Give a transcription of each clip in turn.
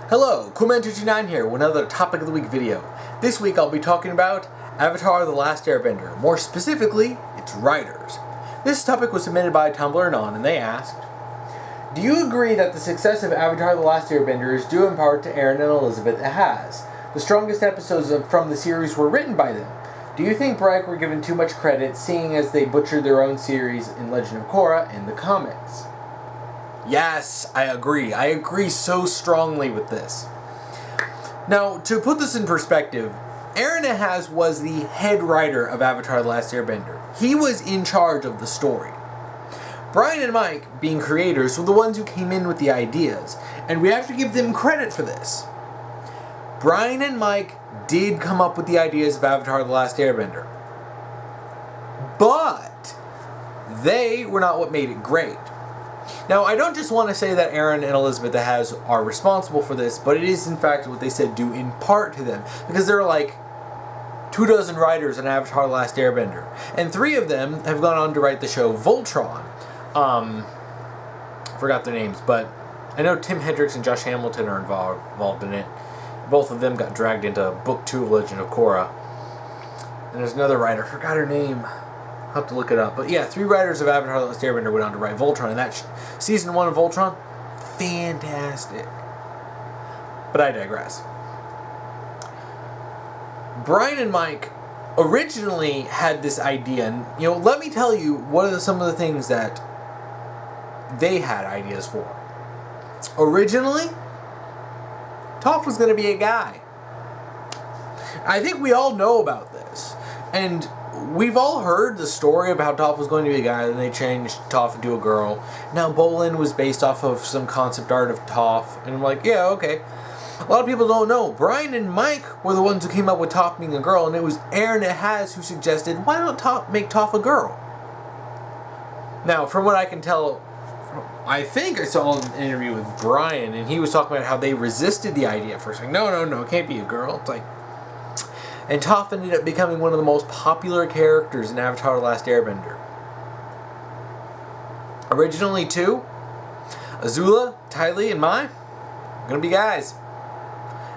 Hello, Coolman229 here with another Topic of the Week video. This week I'll be talking about Avatar: The Last Airbender. More specifically, its writers. This topic was submitted by Tumblr Anon, and they asked, do you agree that the success of Avatar: The Last Airbender is due in part to Aaron and Elizabeth Ehasz? The strongest episodes from the series were written by them. Do you think Bryke were given too much credit, seeing as they butchered their own series in Legend of Korra in the comics? Yes, I agree. I agree so strongly with this. Now, to put this in perspective, Aaron Ehasz was the head writer of Avatar: The Last Airbender. He was in charge of the story. Brian and Mike, being creators, were the ones who came in with the ideas, and we have to give them credit for this. Brian and Mike did come up with the ideas of Avatar: The Last Airbender. But they were not what made it great. Now, I don't just want to say that Aaron and Elizabeth Ehasz are responsible for this, but it is in fact what they said due in part to them. Because there are like 24 writers on Avatar: The Last Airbender. And 3 of them have gone on to write the show Voltron. Forgot their names, but I know Tim Hendricks and Josh Hamilton are involved in it. Both of them got dragged into Book 2 of Legend of Korra. And there's another writer, I forgot her name. I'll have to look it up. But yeah, 3 writers of Avatar: The Last Airbender went on to write Voltron. And that season 1 of Voltron, fantastic. But I digress. Brian and Mike originally had this idea. And, let me tell you what are some of the things that they had ideas for. Originally, Toph was going to be a guy. I think we all know about this. And we've all heard the story of how Toph was going to be a guy, and they changed Toph into a girl. Now, Bolin was based off of some concept art of Toph, and I'm like, yeah, okay. A lot of people don't know. Brian and Mike were the ones who came up with Toph being a girl, and it was Aaron Ehasz who suggested, why don't make Toph a girl? Now, from what I can tell, I think I saw an interview with Brian, and he was talking about how they resisted the idea at first. Like, no, it can't be a girl. It's like... And Toph ended up becoming one of the most popular characters in Avatar: The Last Airbender. Originally 2, Azula, Ty Lee, and Mai, gonna be guys.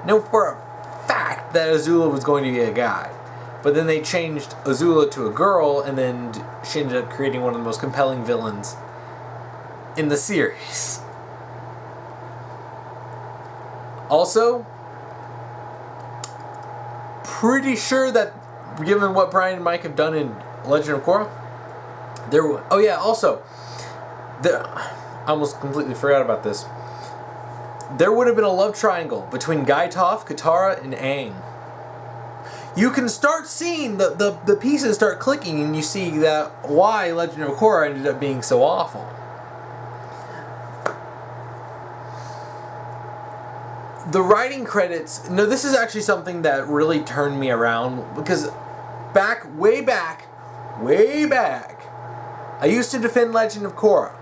Know for a fact that Azula was going to be a guy. But then they changed Azula to a girl, and then she ended up creating one of the most compelling villains in the series. Also, pretty sure that given what Brian and Mike have done in Legend of Korra, I almost completely forgot about this. There would have been a love triangle between Guy Toph, Katara, and Aang. You can start seeing the pieces start clicking, and you see that why Legend of Korra ended up being so awful. The writing credits, this is actually something that really turned me around, because way back, I used to defend Legend of Korra.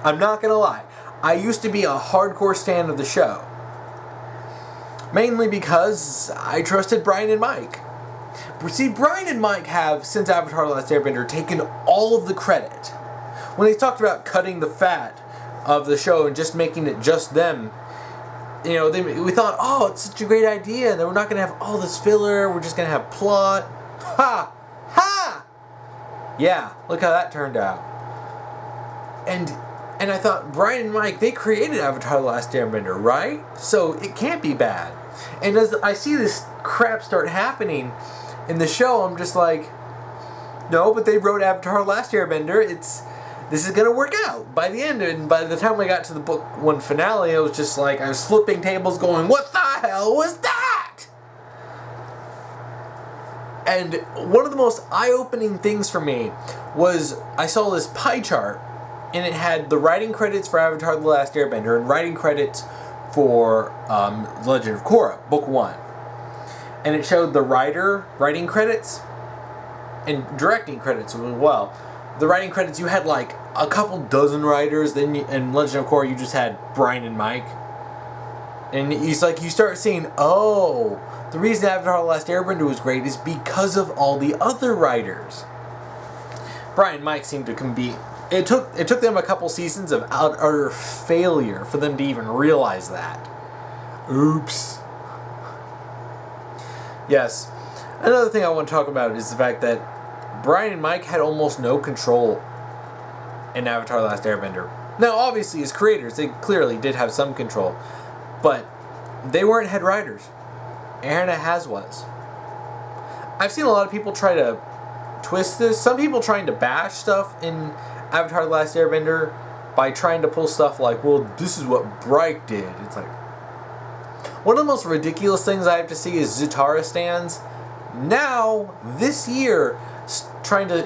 I'm not gonna lie, I used to be a hardcore stan of the show. Mainly because I trusted Brian and Mike. But see, Brian and Mike have, since Avatar: The Last Airbender, taken all of the credit. When they talked about cutting the fat of the show and just making it just them, we thought, oh, it's such a great idea, that we're not going to have all this filler, we're just going to have plot. Ha! Ha! Yeah, look how that turned out. And I thought, Brian and Mike, they created Avatar: The Last Airbender, right? So it can't be bad. And as I see this crap start happening in the show, I'm just like, no, but they wrote Avatar: The Last Airbender, this is going to work out by the end. And by the time we got to the book 1 finale, I was just like, I was flipping tables going, what the hell was that? And one of the most eye-opening things for me was I saw this pie chart, and it had the writing credits for Avatar: The Last Airbender and writing credits for Legend of Korra, book 1. And it showed the writing credits and directing credits as well. The writing credits, you had like a couple dozen writers. Then in Legend of Korra, you just had Brian and Mike. And he's like, you start seeing, oh, the reason Avatar: The Last Airbender was great is because of all the other writers. Brian and Mike seemed to be It took them a couple seasons of utter failure for them to even realize that. Oops. Yes. Another thing I want to talk about is the fact that Brian and Mike had almost no control in Avatar: The Last Airbender. Now, obviously, as creators, they clearly did have some control, but they weren't head writers. Aaron and Elizabeth Ehasz was. I've seen a lot of people try to twist this. Some people trying to bash stuff in Avatar: The Last Airbender by trying to pull stuff like, well, this is what Bryke did. It's like, one of the most ridiculous things I have to see is Zutara stands. Now, this year, trying to,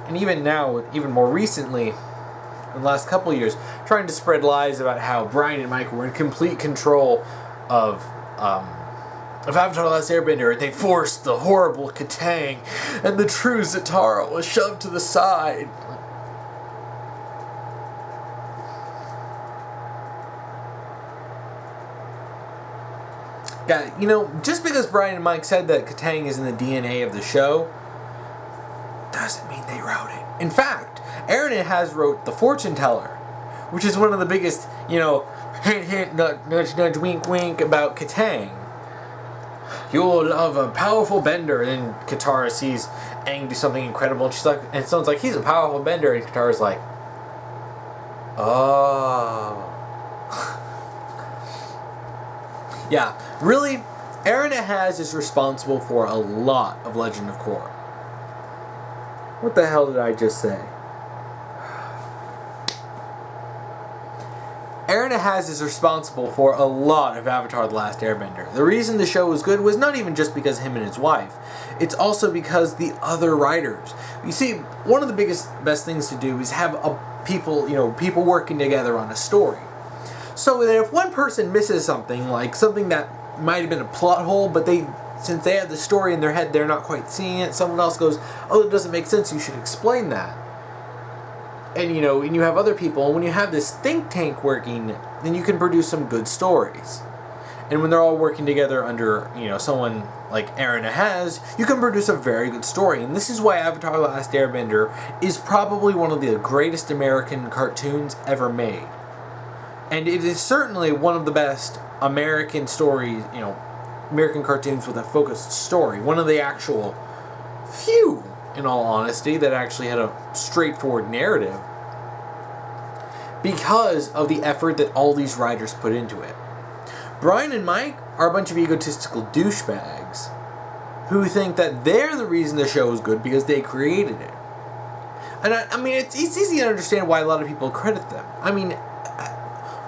and even now, even more recently, in the last couple of years, trying to spread lies about how Brian and Mike were in complete control of Avatar: The Last Airbender, and they forced the horrible Katang, and the true Zutara was shoved to the side. Yeah, just because Brian and Mike said that Katang is in the DNA of the show, doesn't mean they wrote it. In fact, Aaron and Elizabeth wrote The Fortune Teller, which is one of the biggest, hint, hint, nudge, nudge, wink, wink about Katang. You'll love a powerful bender. And then Katara sees Aang do something incredible, and someone's like, he's a powerful bender, and Katara's like, oh. Yeah, really, Aaron and Elizabeth is responsible for a lot of Legend of Korra. What the hell did I just say? Aaron and Elizabeth is responsible for a lot of Avatar: The Last Airbender. The reason the show was good was not even just because him and his wife. It's also because the other writers. You see, one of the best things to do is have people working together on a story. So that if one person misses something, like something that might have been a plot hole, but since they have the story in their head, they're not quite seeing it, someone else goes, oh, it doesn't make sense, you should explain that. And and you have other people, and when you have this think tank working, then you can produce some good stories. And when they're all working together under, someone like Aaron and Elizabeth, you can produce a very good story. And this is why Avatar: The Last Airbender is probably one of the greatest American cartoons ever made. And it is certainly one of the best American stories, American cartoons with a focused story. One of the actual few, in all honesty, that actually had a straightforward narrative. Because of the effort that all these writers put into it. Brian and Mike are a bunch of egotistical douchebags who think that they're the reason the show is good because they created it. And I mean, it's easy to understand why a lot of people credit them. I mean,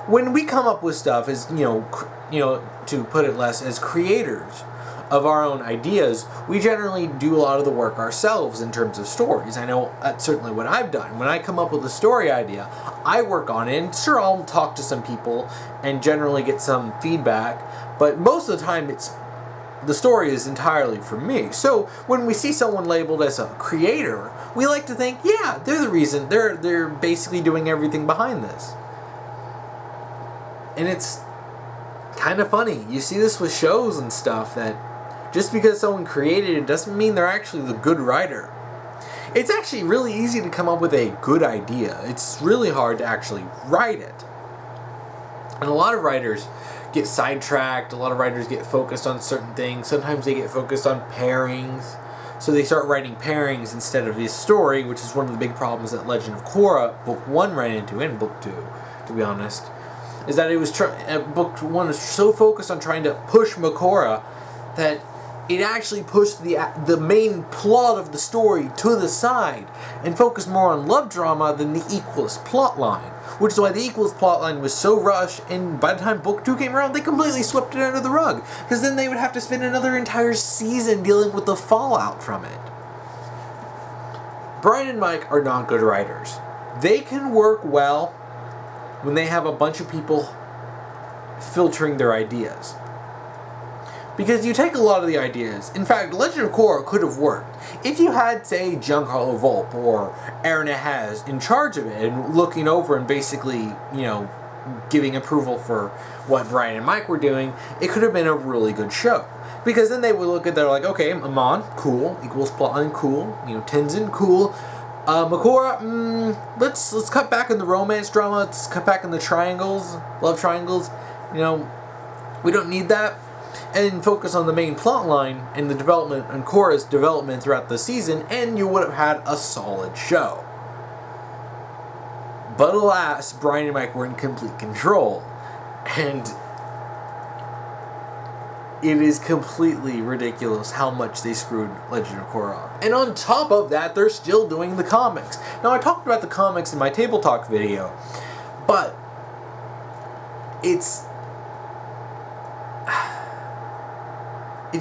when we come up with stuff as, to put it less, as creators of our own ideas, we generally do a lot of the work ourselves in terms of stories. I know that's certainly what I've done. When I come up with a story idea, I work on it, and sure, I'll talk to some people and generally get some feedback, but most of the time the story is entirely from me. So when we see someone labeled as a creator, we like to think, yeah, they're the reason, they're basically doing everything behind this. And it's kind of funny. You see this with shows and stuff, that just because someone created it doesn't mean they're actually the good writer. It's actually really easy to come up with a good idea. It's really hard to actually write it. And a lot of writers get sidetracked. A lot of writers get focused on certain things. Sometimes they get focused on pairings. So they start writing pairings instead of this story, which is one of the big problems that Legend of Korra, Book 1 ran into, and Book 2, to be honest. Is that it was Book 1 was so focused on trying to push Makora that it actually pushed the main plot of the story to the side and focused more on love drama than the Equals plot line. Which is why the Equals plot line was so rushed, and by the time Book 2 came around, they completely swept it under the rug. Because then they would have to spend another entire season dealing with the fallout from it. Brian and Mike are not good writers. They can work well when they have a bunch of people filtering their ideas. Because you take a lot of the ideas. In fact, Legend of Korra could have worked. If you had, say, Giancarlo Volpe or Aaron and Elizabeth in charge of it and looking over and basically, giving approval for what Brian and Mike were doing, it could have been a really good show. Because then they would look at, they're like, okay, Amon, cool. Equals plotline, cool. Tenzin, cool. Makora, let's cut back in the romance drama. Let's cut back in the triangles, love triangles. You know, we don't need that. And focus on the main plot line and the development and Korra's development throughout the season, and you would have had a solid show. But alas, Brian and Mike were in complete control. And it is completely ridiculous how much they screwed Legend of Korra up. And on top of that, they're still doing the comics. Now, I talked about the comics in my Table Talk video, but it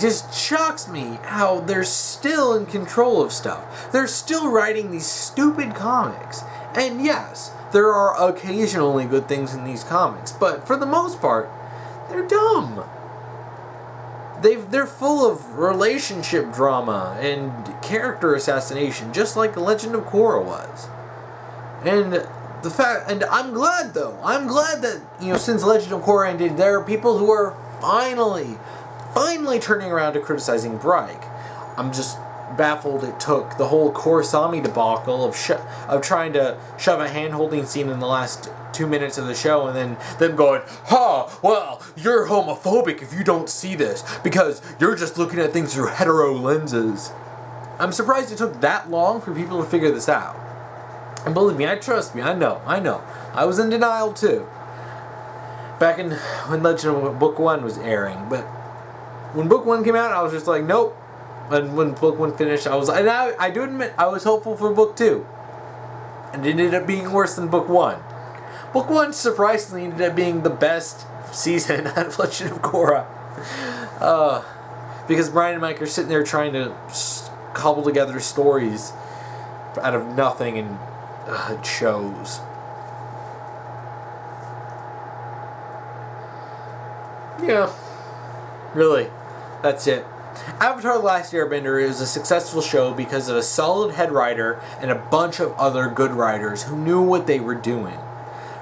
just shocks me how they're still in control of stuff. They're still writing these stupid comics. And yes, there are occasionally good things in these comics, but for the most part, they're dumb. They're full of relationship drama and character assassination, just like The Legend of Korra was. And I'm glad that, you know, since Legend of Korra ended, there are people who are finally turning around to criticizing Bryke. I'm just baffled it took the whole Korrasami debacle of trying to shove a hand-holding scene in the last 2 minutes of the show, and then them going, well, you're homophobic if you don't see this, because you're just looking at things through hetero lenses. I'm surprised it took that long for people to figure this out. And believe me, I know. I was in denial too. Back when Legend of Book 1 was airing, but when Book 1 came out, I was just like, nope. And when Book 1 finished, I do admit, I was hopeful for Book 2. And it ended up being worse than Book 1. Book 1, surprisingly, ended up being the best season out of Legend of Korra. Because Brian and Mike are sitting there trying to cobble together stories out of nothing, and it shows. Yeah. Really. That's it. Avatar: The Last Airbender is a successful show because of a solid head writer and a bunch of other good writers who knew what they were doing.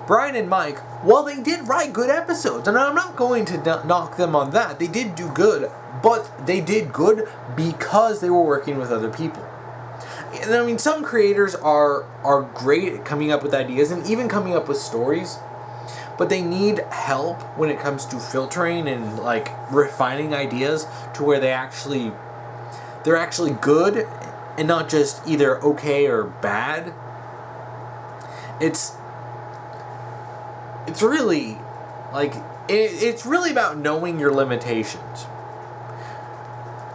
Brian and Mike, while they did write good episodes, and I'm not going to knock them on that, they did do good, but they did good because they were working with other people. And I mean, some creators are great at coming up with ideas and even coming up with stories, but they need help when it comes to filtering and like refining ideas to where they're actually good and not just either okay or bad. It's really like it's really about knowing your limitations.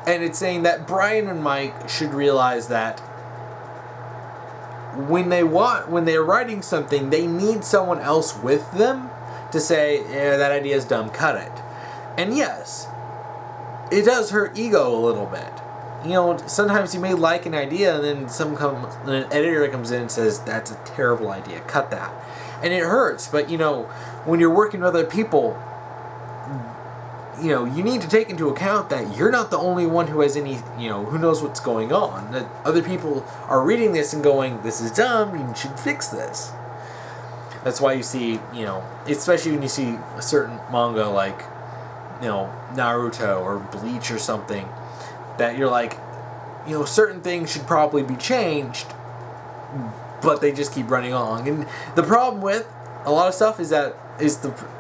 And it's saying that Brian and Mike should realize that when they're writing something, they need someone else with them to say, yeah, that idea is dumb, cut it. And yes, it does hurt ego a little bit. You know, sometimes you may like an idea and then an editor comes in and says, that's a terrible idea, cut that. And it hurts, but you know, when you're working with other people, you know, you need to take into account that you're not the only one who has any, you know, who knows what's going on. That other people are reading this and going, this is dumb, you should fix this. That's why you see, you know, especially when you see a certain manga like, you know, Naruto or Bleach or something, that you're like, you know, certain things should probably be changed, but they just keep running on. And the problem with a lot of stuff is the,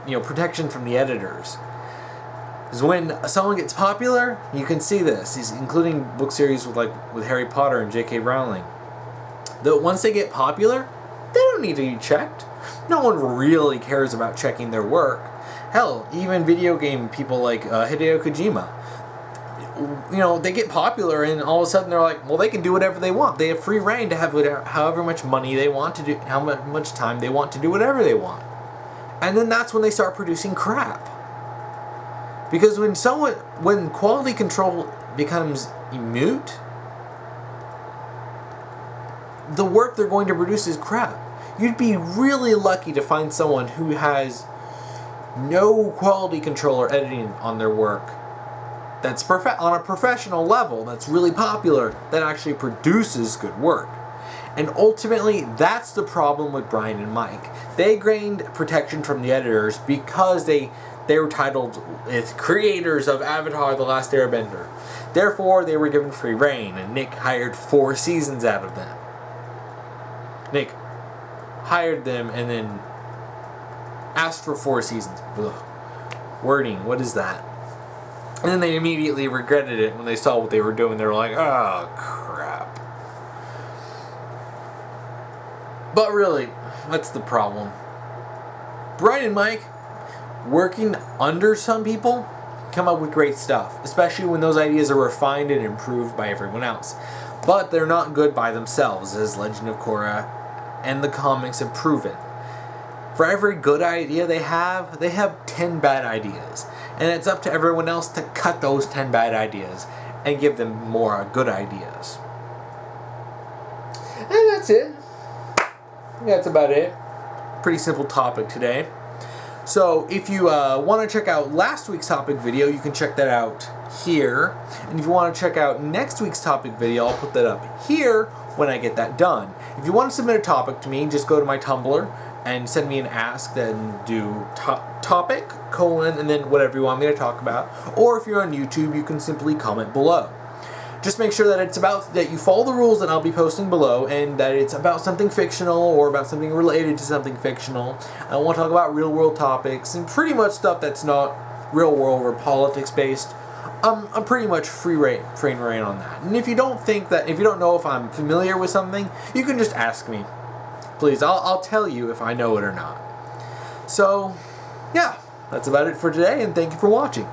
you know, protection from the editors. Because when someone gets popular, you can see this, including book series with Harry Potter and J.K. Rowling. That once they get popular, they don't need to be checked. No one really cares about checking their work. Hell, even video game people like Hideo Kojima. You know, they get popular and all of a sudden they're like, well, they can do whatever they want. They have free reign to have however much money they want to do, how much time they want to do whatever they want. And then that's when they start producing crap. Because when quality control becomes moot, the work they're going to produce is crap. You'd be really lucky to find someone who has no quality control or editing on their work that's on a professional level, that's really popular, that actually produces good work. And ultimately, that's the problem with Brian and Mike. They gained protection from the editors because they were titled as creators of Avatar: The Last Airbender. Therefore, they were given free reign, and Nick hired 4 seasons out of them. Nick hired them and then asked for 4 seasons. Ugh. Wording, what is that? And then they immediately regretted it when they saw what they were doing. They were like, oh, crap. But really, what's the problem? Brian and Mike, working under some people, come up with great stuff, especially when those ideas are refined and improved by everyone else. But they're not good by themselves, as Legend of Korra and the comics have proven. For every good idea they have 10 bad ideas. And it's up to everyone else to cut those 10 bad ideas and give them more good ideas. And that's it. That's about it. Pretty simple topic today. So if you want to check out last week's topic video, you can check that out here. And if you want to check out next week's topic video, I'll put that up here when I get that done. If you want to submit a topic to me, just go to my Tumblr and send me an ask, then do topic, and then whatever you want me to talk about. Or if you're on YouTube, you can simply comment below. Just make sure that it's about, that you follow the rules that I'll be posting below, and that it's about something fictional or about something related to something fictional. I want to talk about real world topics and pretty much stuff that's not real world or politics based. I'm pretty much free rein on that. And if you don't know if I'm familiar with something, you can just ask me. Please, I'll tell you if I know it or not. So, yeah, that's about it for today, and thank you for watching.